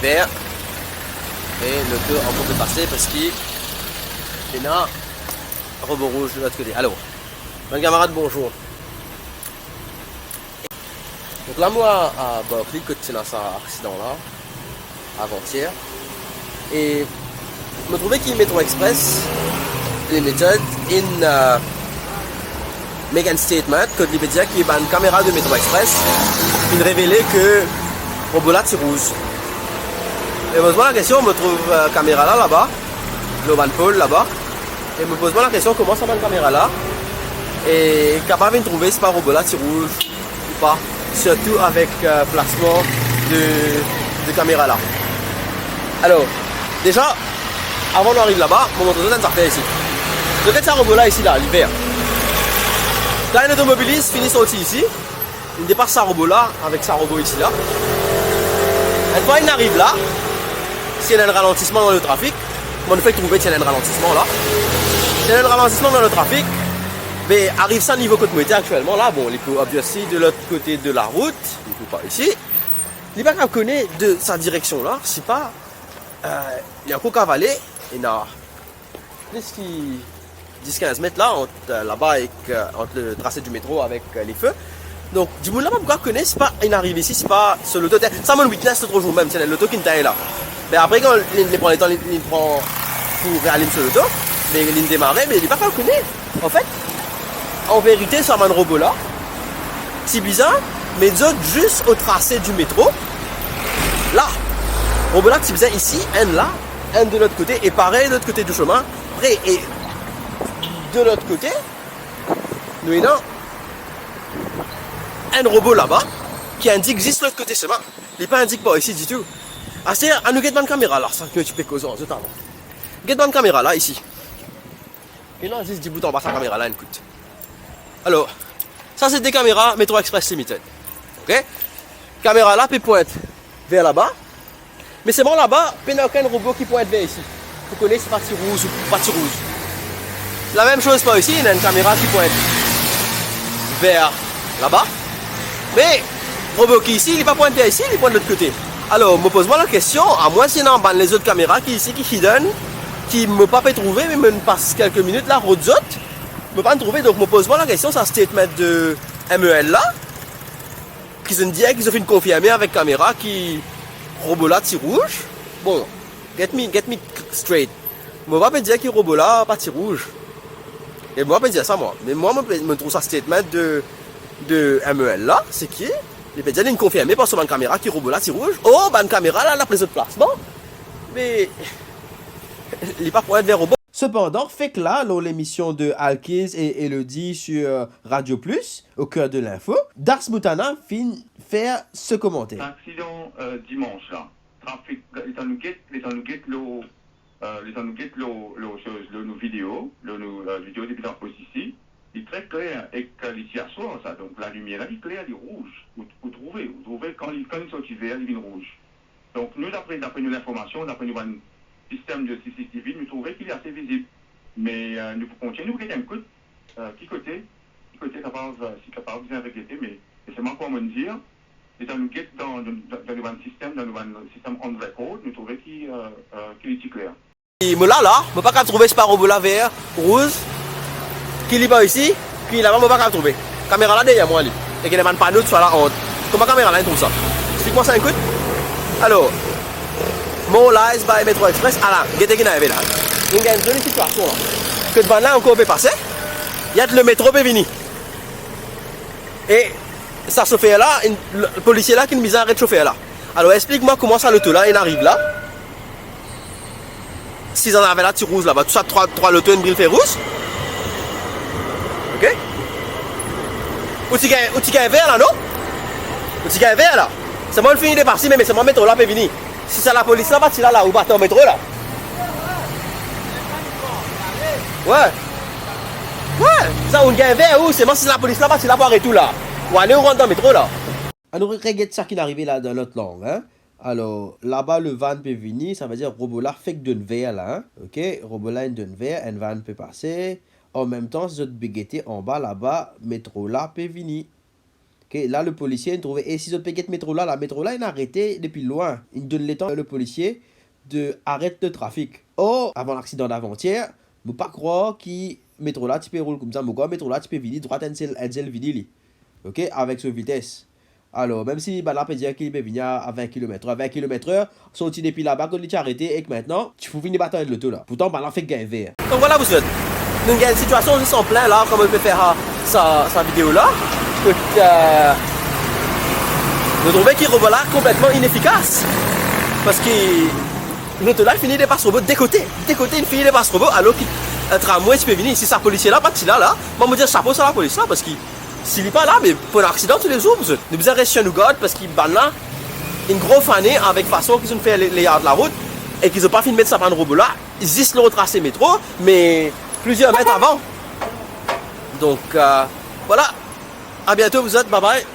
vert. Et l'auto en train de passer parce qu'il y a un robot rouge de l'autre côté. Alors, mes camarades, bonjour. Donc là, moi, à Berkeley, quand tu as cet accident-là, avant-hier, et je me trouvais qu'il Metro Express Limited make un statement que il veut dire qu'il y a une caméra de Metro Express qui révélait que le robot là c'est rouge. Et je me pose la question, on me trouve caméra là-bas, le van pole là-bas, et je me pose la question comment ça va une caméra là, et capable de trouver si pas robot là c'est rouge ou pas, surtout avec placement de caméra là. Alors, déjà, avant d'arriver là-bas, on montre deux affaires ici. Donc, ce robot là ici, là, l'hiver. Là, un automobiliste finit sorti ici. Il dépasse sa robot là, avec sa robot ici là. Une fois il arrive là, s'il y a un ralentissement dans le trafic, on fait trouver qu'il y a un ralentissement là. S'il y a un ralentissement dans le trafic, mais arrive ça niveau côté métier actuellement là, bon, il peut obviously de l'autre côté de la route, il peut pas ici. Il va connaître de sa direction là, si pas. Il y a un coup cavalé, il y a plus qui 10-15 mètres là, là-bas entre le tracé du métro avec les feux. Donc, du coup, là-bas, pourquoi connaître, c'est pas, il arrive ici, c'est pas sur l'auto. Ça m'a witness l'autre jour même, c'est l'auto qui est là. Mais après, quand il prend les temps, il prend pour réallumer sur l'auto, mais il démarre, mais il n'est pas connaître. En fait, en vérité, ça m'a un robot là. C'est bizarre, mais d'autres juste au tracé du métro. Là. Robot là, c'est bizarre ici, un là, un de l'autre côté, et pareil de l'autre côté du chemin. Après, et de l'autre côté, nous avons un robot là-bas qui indique juste l'autre côté chemin. Il n'est pas indiqué pas ici du tout. Ah, c'est à nous get une caméra là, ça que tu peux causer en ce temps. Get une caméra là, ici. Et là, juste 10 boutons en bas, sa caméra là, écoute. Alors, ça c'est des caméras Metro Express Limited. Ok? Caméra là, puis pointe vers là-bas. Mais c'est bon là-bas, il n'y a aucun robot qui pointe vers ici. Vous connaissez partie rouge ou partie rouge. La même chose pas ici, il y a une caméra qui pointe vers là-bas. Mais le robot qui est ici, il n'est pas pointé vers ici, il pointe de l'autre côté. Alors, je me pose moi la question, à moins s'il y en a les autres caméras qui ici, qui hidden, qui ne me pas trouver, mais me passe quelques minutes là, route autres, je ne peux pas me trouver. Donc, je me pose moi la question, c'est un statement de MEL là, qui se dit qu'ils ont fait une confirmée avec caméra qui. Robot là, petit rouge. Bon, get me straight. Moi, je vais dire que robot là, pas petit rouge. Et moi, je vais dire ça, moi. Mais moi, je me trouve ça statement de MEL là, c'est qui? Il peut dire une confirmée par sur ma caméra qui robot là, petit rouge. Oh, bah, une caméra là, la prise de placement. Mais, il n'est pas pour être vers robot. Cependant, fait que là, dans l'émission de Alkiz et Elodie sur Radio Plus, au cœur de l'info, Dars Moutana fin faire ce commentaire. Accident dimanche là. Trafic, les nous get nos vidéos, nos vidéos depuis la poste ici. Il est très clair et que ici à soir ça. Donc la lumière là, il est clair, il est rouge. Vous trouvez quand il sortit vert, il est rouge. Donc nous d'après l'information, d'après nous un système de CCTV, nous trouvons qu'il est assez visible. Mais nous continuons à un coup qui côté capable de bien régler, mais c'est moi pour me dire. Et dans le système on record, nous trouvons qu'il est clair. Et moi là, je ne peux pas trouver ce robot là vert, rouge, qui est pas ici, puis là-bas, je ne peux pas trouver. La caméra là derrière moi, et qu'il y a un panneau sur la honte. Comment la caméra là, il trouve ça? Explique-moi ça un coup. Alors, mon live by Metro Express, ah là, qu'est-ce qui est arrivé là? Il y a une jolie situation là. Que devant là, encore peut passer, il y a le métro peut venir. Et ça se fait là, le policier là qui nous mise à arrêter de chauffer là. Alors explique-moi comment ça le tout là, il arrive là. S'ils en avaient là, petit rouge là-bas, tout ça, trois lotos, une brille fait rouge. Ok? Où tu gagnes vert là, non? Où tu gagnes vert là? C'est moi le fini de partir, mais c'est moi le métro là peut venir. Si c'est la police là, bah tu là, ou bah t'es au métro là. Ouais. Ouais, ça on gagne vert ou c'est moi si la police là, bah tu là pour arrêter tout là. Ou aller on rentre dans le métro là. Alors regarde ça qui est arrivé là dans notre langue, hein. Alors là-bas le van peut venir, ça veut dire robot là fait que d'un verre là, hein. Ok, robot là d'un verre, un van peut passer. En même temps, si votre bégueté en bas là-bas, métro là peut venir. Ok, là, le policier, il trouvait, et si ce paquet de métro là, la métro là, il a arrêté depuis loin. Il donne le temps, le policier, de arrêter le trafic. Oh, avant l'accident d'avant-hier, je ne peux pas croire que métro là, tu peux rouler comme ça, mais métro là, tu peux vider droite, elle vide, ok, avec sa vitesse. Alors, même si là, peut dire qu'il peut venir à 20 km/h, à 20 km/h, sorti depuis là-bas, quand il est arrêté, et que maintenant, tu peux venir battre l'auto là. Pourtant, là, fait gain vert. Donc voilà, vous êtes. Donc, il y a une situation juste en plein là, comme on peut faire sa vidéo là. Je trouvais qu'il revoit là complètement inefficace. Parce que l'auto là, il finit des passes robots de côté. De côté, il finit des passes robots, alors qu'un tramway, tu peux venir. Si ça policier là, pas de là, moi, me dire chapeau sur la police là, parce que s'il n'est pas là, mais pour un accident tous les jours, vous nous besoin rester chez nous, God, parce qu'il ban là une grosse année avec façon qu'ils ont fait les yards de la route et qu'ils n'ont pas fini de mettre ça pan robot là. Ils existent le retracé métro, mais plusieurs mètres avant. Donc, voilà. À bientôt, vous êtes. Bye bye.